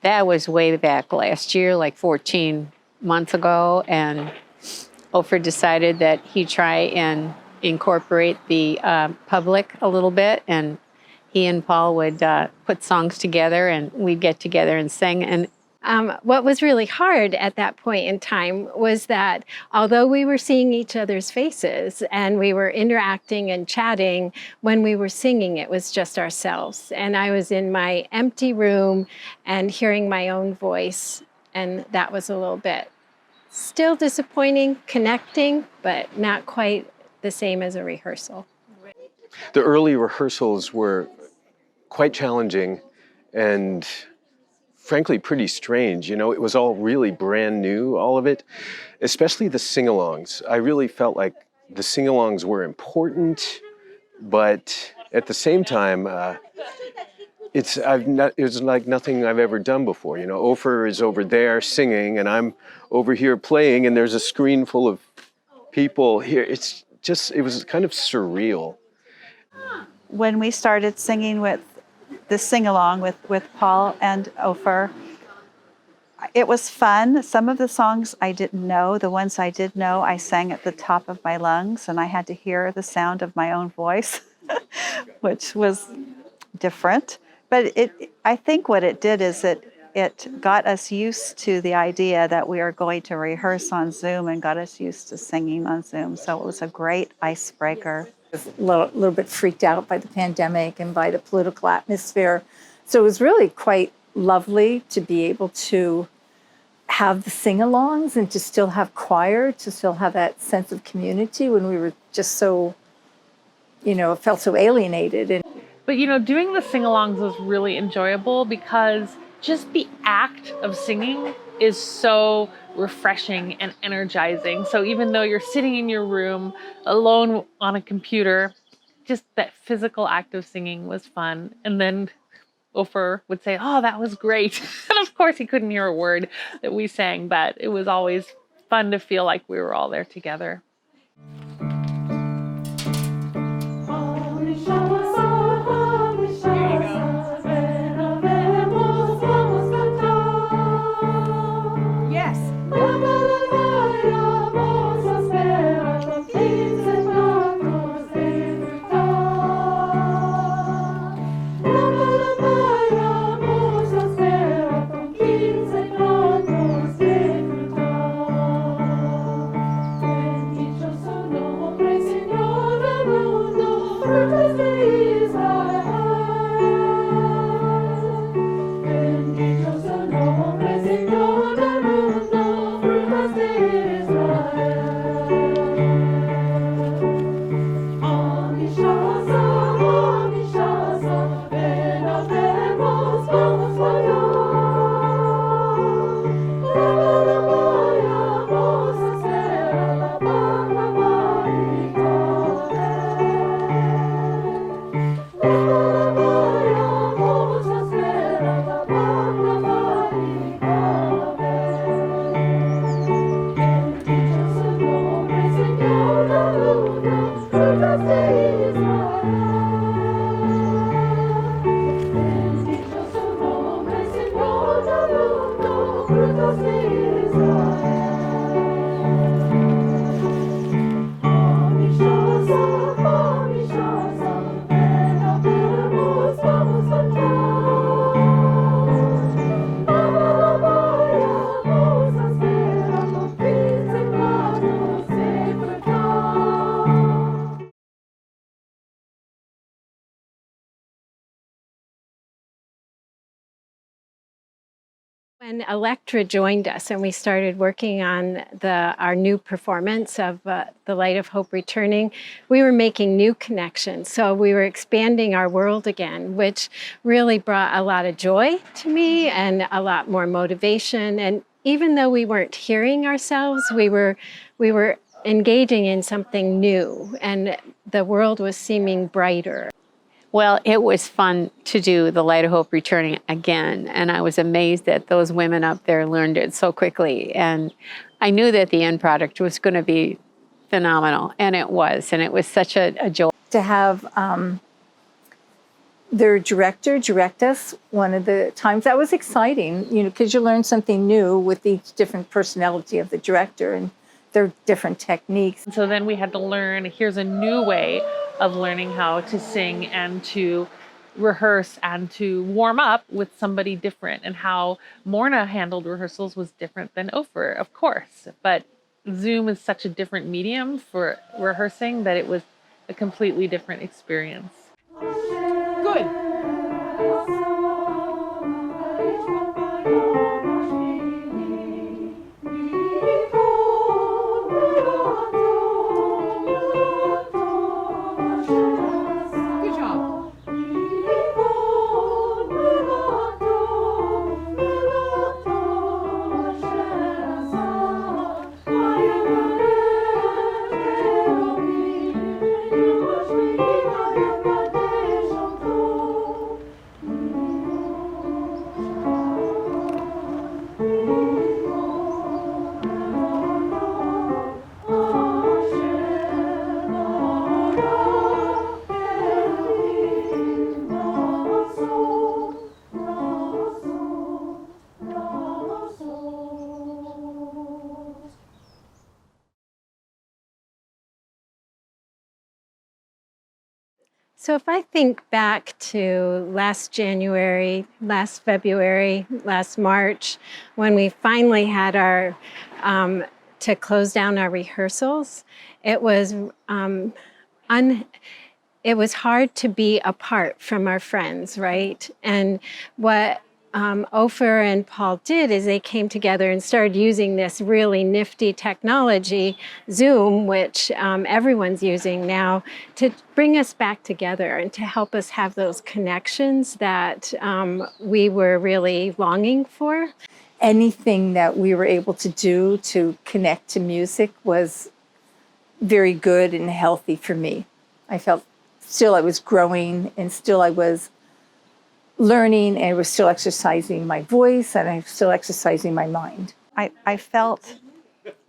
That was way back last year, like 14 months ago, and Ofer decided that he'd try and incorporate the public a little bit, and he and Paul would put songs together, and we'd get together and sing. And what was really hard at that point in time was that although we were seeing each other's faces and we were interacting and chatting, when we were singing, it was just ourselves. And I was in my empty room and hearing my own voice, and that was a little bit still disappointing, connecting, but not quite the same as a rehearsal. The early rehearsals were quite challenging and frankly pretty strange. You know, it was all really brand new, all of it, especially the sing-alongs. I really felt like the sing-alongs were important, but at the same time, it was like nothing I've ever done before. You know, Ofer is over there singing and I'm over here playing, and there's a screen full of people here. It was kind of surreal. When we started singing with the sing-along with Paul and Ofer, it was fun. Some of the songs I didn't know. The ones I did know, I sang at the top of my lungs, and I had to hear the sound of my own voice, which was different. But I think what it did is it got us used to the idea that we are going to rehearse on Zoom, and got us used to singing on Zoom. So it was a great icebreaker. A little bit freaked out by the pandemic and by the political atmosphere. So it was really quite lovely to be able to have the sing-alongs and to still have choir, to still have that sense of community when we were just so, felt so alienated. But, doing the sing-alongs was really enjoyable because just the act of singing is so refreshing and energizing. So even though you're sitting in your room alone on a computer, just that physical act of singing was fun. And then Ofer would say, "Oh, that was great." And of course he couldn't hear a word that we sang, but it was always fun to feel like we were all there together. When Electra joined us and we started working on our new performance of The Light of Hope Returning, we were making new connections. So we were expanding our world again, which really brought a lot of joy to me and a lot more motivation. And even though we weren't hearing ourselves, we were engaging in something new, and the world was seeming brighter. Well, it was fun to do The Light of Hope Returning again, and I was amazed that those women up there learned it so quickly. And I knew that the end product was going to be phenomenal, and it was such a joy. To have their director direct us one of the times, that was exciting, because you learn something new with each different personality of the director and their different techniques. So then we had to learn, here's a new way of learning how to sing and to rehearse and to warm up with somebody different, and how Morna handled rehearsals was different than Ofer, of course. But Zoom is such a different medium for rehearsing that it was a completely different experience. Good. Good job. So if I think back to last January, last February, last March, when we finally had our, to close down our rehearsals, it was it was hard to be apart from our friends, right? And what Ofer and Paul did is they came together and started using this really nifty technology, Zoom, which everyone's using now, to bring us back together and to help us have those connections that we were really longing for. Anything that we were able to do to connect to music was very good and healthy for me. I felt still I was growing, and still I was learning, and I was still exercising my voice, and I was still exercising my mind. I felt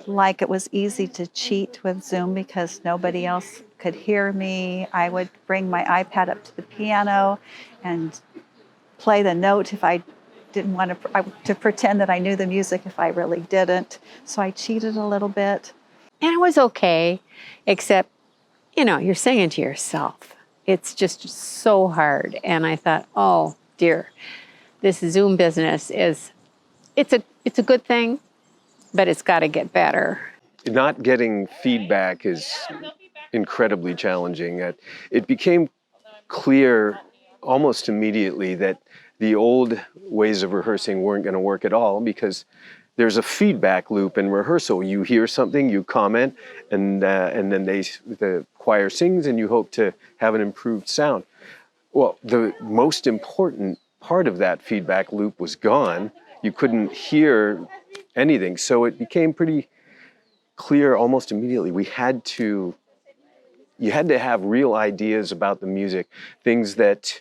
like it was easy to cheat with Zoom because nobody else could hear me. I would bring my iPad up to the piano and play the note if I didn't want to pretend that I knew the music if I really didn't. So I cheated a little bit. And it was okay, except, you're singing to yourself. It's just so hard. And I thought, oh dear, this Zoom business it's a good thing, but it's got to get better. Not getting feedback is incredibly challenging. It became clear almost immediately that the old ways of rehearsing weren't going to work at all, because there's a feedback loop in rehearsal. You hear something, you comment, and then the choir sings, and you hope to have an improved sound. Well, the most important part of that feedback loop was gone. You couldn't hear anything, so it became pretty clear almost immediately. You had to have real ideas about the music, things that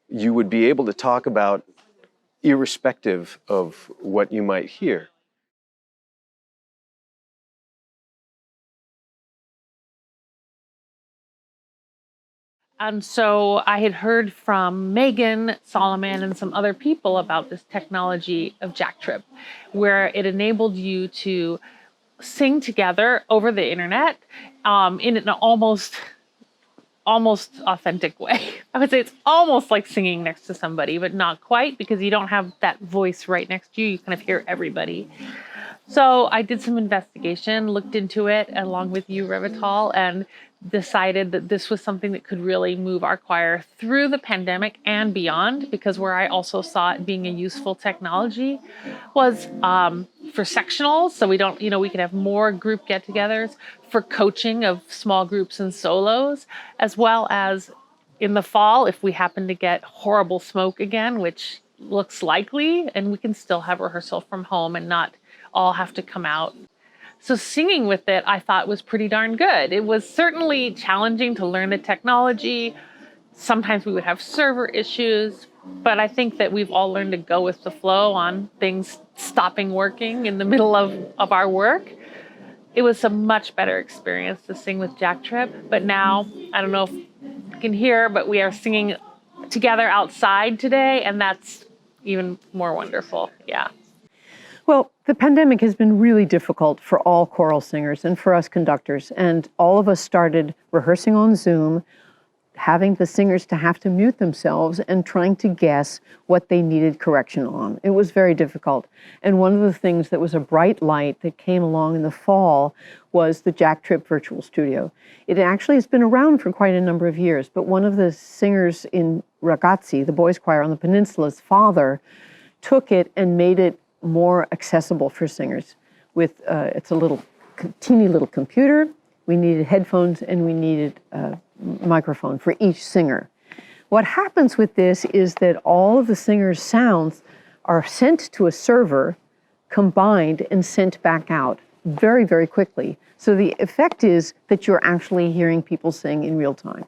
you would be able to talk about irrespective of what you might hear. And so I had heard from Magen Solomon and some other people about this technology of Jack Trip, where it enabled you to sing together over the internet in an almost authentic way. I would say it's almost like singing next to somebody, but not quite, because you don't have that voice right next to you. You kind of hear everybody. So I did some investigation, looked into it along with you, Revital, and decided that this was something that could really move our choir through the pandemic and beyond, because where I also saw it being a useful technology was for sectionals. So we don't, we could have more group get-togethers, for coaching of small groups and solos, as well as in the fall, if we happen to get horrible smoke again, which looks likely, and we can still have rehearsal from home and not all have to come out. So singing with it, I thought, was pretty darn good. It was certainly challenging to learn the technology. Sometimes we would have server issues, but I think that we've all learned to go with the flow on things stopping working in the middle of our work. It was a much better experience to sing with Jack Tripp, but now, I don't know if you can hear, but we are singing together outside today, and that's even more wonderful. Yeah. Well, the pandemic has been really difficult for all choral singers and for us conductors. And all of us started rehearsing on Zoom, having the singers to have to mute themselves and trying to guess what they needed correction on. It was very difficult. And one of the things that was a bright light that came along in the fall was the Jack Tripp Virtual Studio. It actually has been around for quite a number of years, but one of the singers in Ragazzi, the boys' choir on the peninsula's father, took it and made it more accessible for singers. With it's a little teeny little computer. We needed headphones and we needed a microphone for each singer. What happens with this is that all of the singers' sounds are sent to a server, combined and sent back out very, very quickly. So the effect is that you're actually hearing people sing in real time.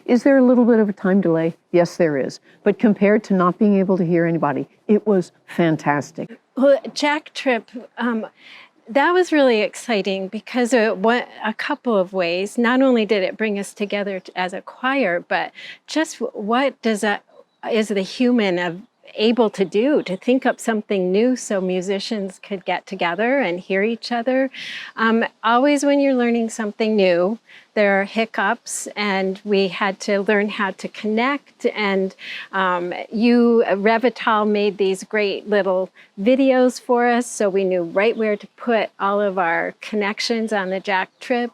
Is there a little bit of a time delay? Yes, there is. But compared to not being able to hear anybody, it was fantastic. Well, Jack Tripp, that was really exciting because it went a couple of ways. Not only did it bring us together as a choir, but just what is the human able to do, to think up something new so musicians could get together and hear each other. Always when you're learning something new, there are hiccups, and we had to learn how to connect. And Revital made these great little videos for us, so we knew right where to put all of our connections on the Jack Tripp.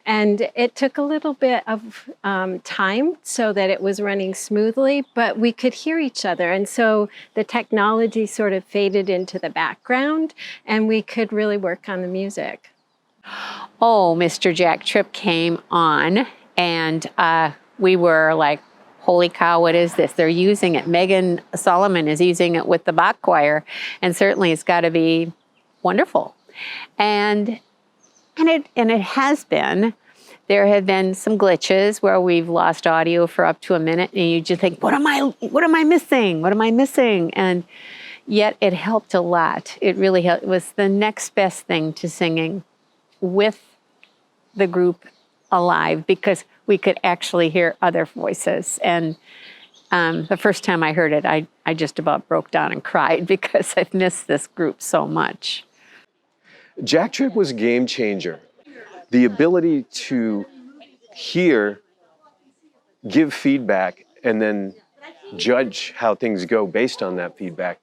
And it took a little bit of time so that it was running smoothly, but we could hear each other. And so the technology sort of faded into the background, and we could really work on the music. Oh, Mr. Jack Tripp came on, and we were like, holy cow, what is this? They're using it. Magen Solomon is using it with the Bach choir, and certainly it's got to be wonderful. And it has been. There have been some glitches where we've lost audio for up to a minute, and you just think, what am I missing? What am I missing? And yet it helped a lot. It really helped. It was the next best thing to singing with the group alive, because we could actually hear other voices. And the first time I heard it, I just about broke down and cried because I've missed this group so much. Jack Tripp was a game changer. The ability to hear, give feedback, and then judge how things go based on that feedback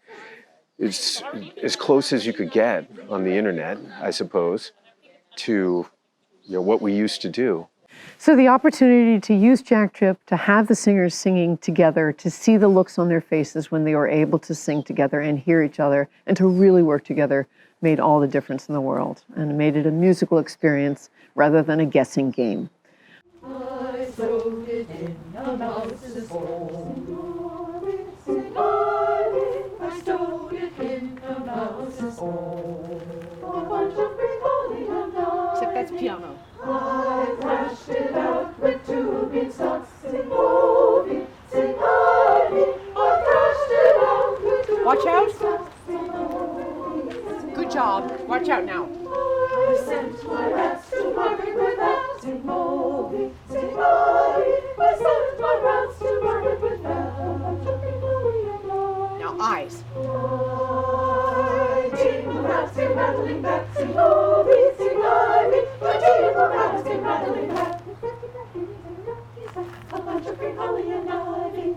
is as close as you could get on the internet, I suppose, to what we used to do. So the opportunity to use Jack Tripp, to have the singers singing together, to see the looks on their faces when they were able to sing together and hear each other, and to really work together, made all the difference in the world, and made it a musical experience rather than a guessing game. I sewed it in a mouse's hole. I stowed it in a mouse's hole. A bunch of frivolity and Except that's piano. I thrashed it out with two beanstalks. Sing Bobby, sing Ivy. I thrashed it out with two Watch out. beanstalks. Sing Bobby, Good job. Watch out now. I sent my rats to market with that. Sing Bobby, sing Ivy. I sent my rats to market with that. Now eyes. My team of rats came rattling back. Sing Bobby, sing Ivy. My team of rats came rattling back. A bunch of green holly and ivy.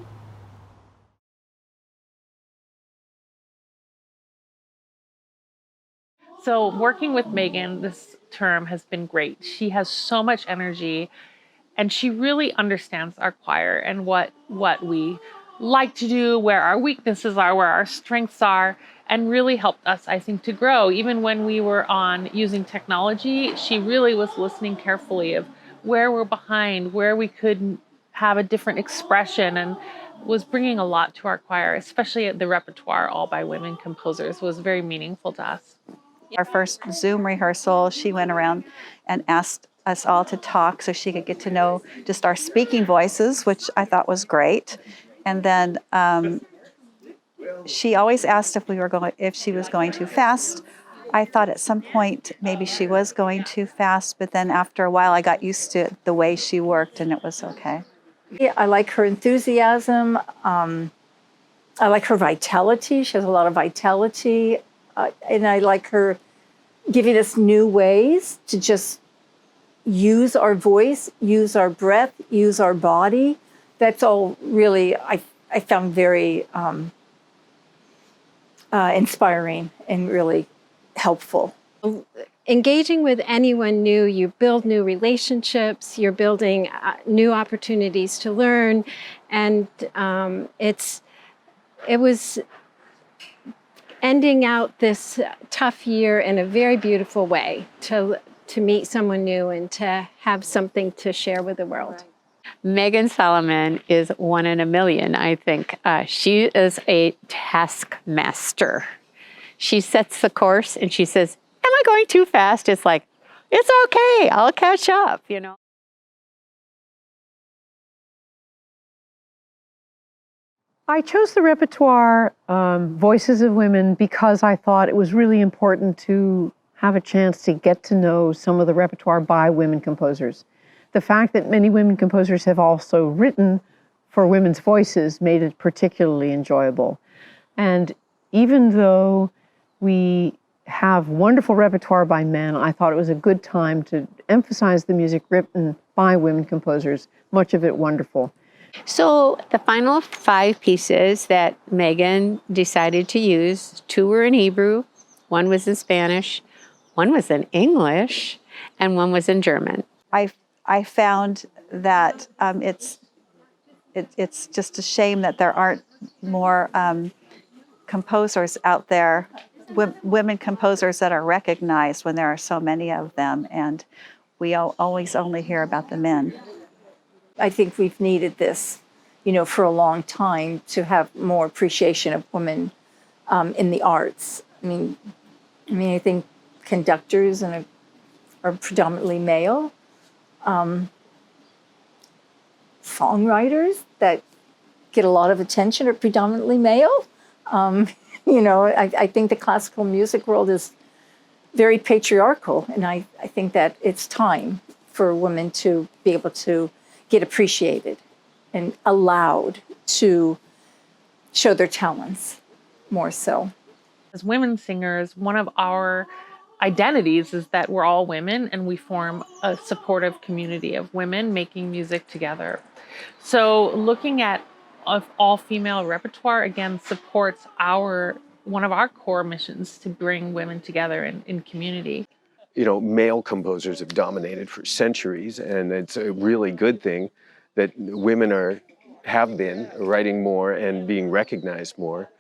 So working with Magen this term has been great. She has so much energy, And she really understands our choir and what we like to do, where our weaknesses are, where our strengths are, and really helped us, I think, to grow. Even when we were on using technology, she really was listening carefully of where we're behind, where we could have a different expression, and was bringing a lot to our choir, especially the repertoire all by women composers was very meaningful to us. Our first Zoom rehearsal, she went around and asked us all to talk so she could get to know just our speaking voices, which I thought was great. And then she always asked if she was going too fast. I thought at some point maybe she was going too fast, but then after a while I got used to the way she worked and it was okay. Yeah, I like her enthusiasm. I like her vitality. She has a lot of vitality. And I like her giving us new ways to just use our voice, use our breath, use our body. That's all really, I found very inspiring and really helpful. Engaging with anyone new, you build new relationships, you're building new opportunities to learn, and it was ending out this tough year in a very beautiful way to meet someone new and to have something to share with the world. Magen Solomon is one in a million, I think. She is a taskmaster. She sets the course and she says, am I going too fast? It's like, it's okay, I'll catch up, you know. I chose the repertoire Voices of Women because I thought it was really important to have a chance to get to know some of the repertoire by women composers. The fact that many women composers have also written for women's voices made it particularly enjoyable. And even though we have wonderful repertoire by men, I thought it was a good time to emphasize the music written by women composers, much of it wonderful. So the final 5 pieces that Magen decided to use, 2 were in Hebrew, 1 was in Spanish, 1 was in English, and 1 was in German. I found that it's just a shame that there aren't more composers out there, women composers that are recognized when there are so many of them, and we always only hear about the men. I think we've needed this, for a long time to have more appreciation of women in the arts. I think conductors are predominantly male. Songwriters that get a lot of attention are predominantly male. I think the classical music world is very patriarchal, and I think that it's time for women to be able to get appreciated and allowed to show their talents more so. As women singers, one of our identities is that we're all women and we form a supportive community of women making music together. So looking at all-female repertoire, again, supports one of our core missions to bring women together in community. Male composers have dominated for centuries, and it's a really good thing that women have been writing more and being recognized more,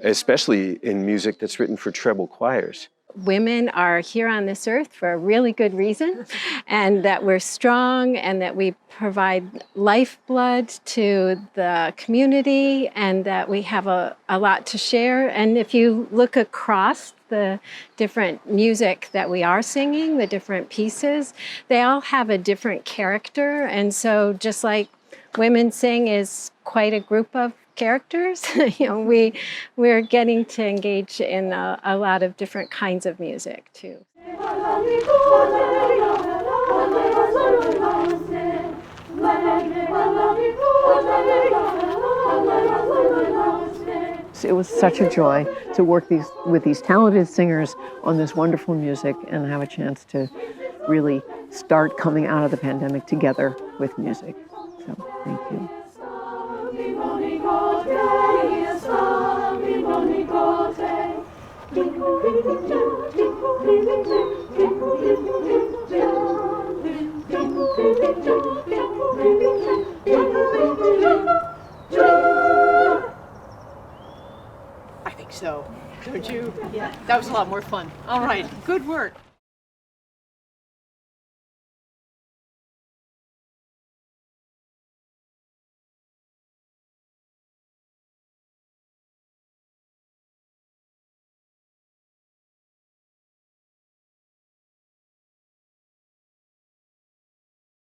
especially in music that's written for treble choirs. Women are here on this earth for a really good reason, and that we're strong and that we provide lifeblood to the community and that we have a lot to share. And if you look across the different music that we are singing, the different pieces, they all have a different character. And so just like Women Sing is quite a group of characters, we're getting to engage in a lot of different kinds of music too. It was such a joy to work with these talented singers on this wonderful music and have a chance to really start coming out of the pandemic together with music. So, thank you. Thank you. Don't you? Yeah. That was a lot more fun. All right. Good work.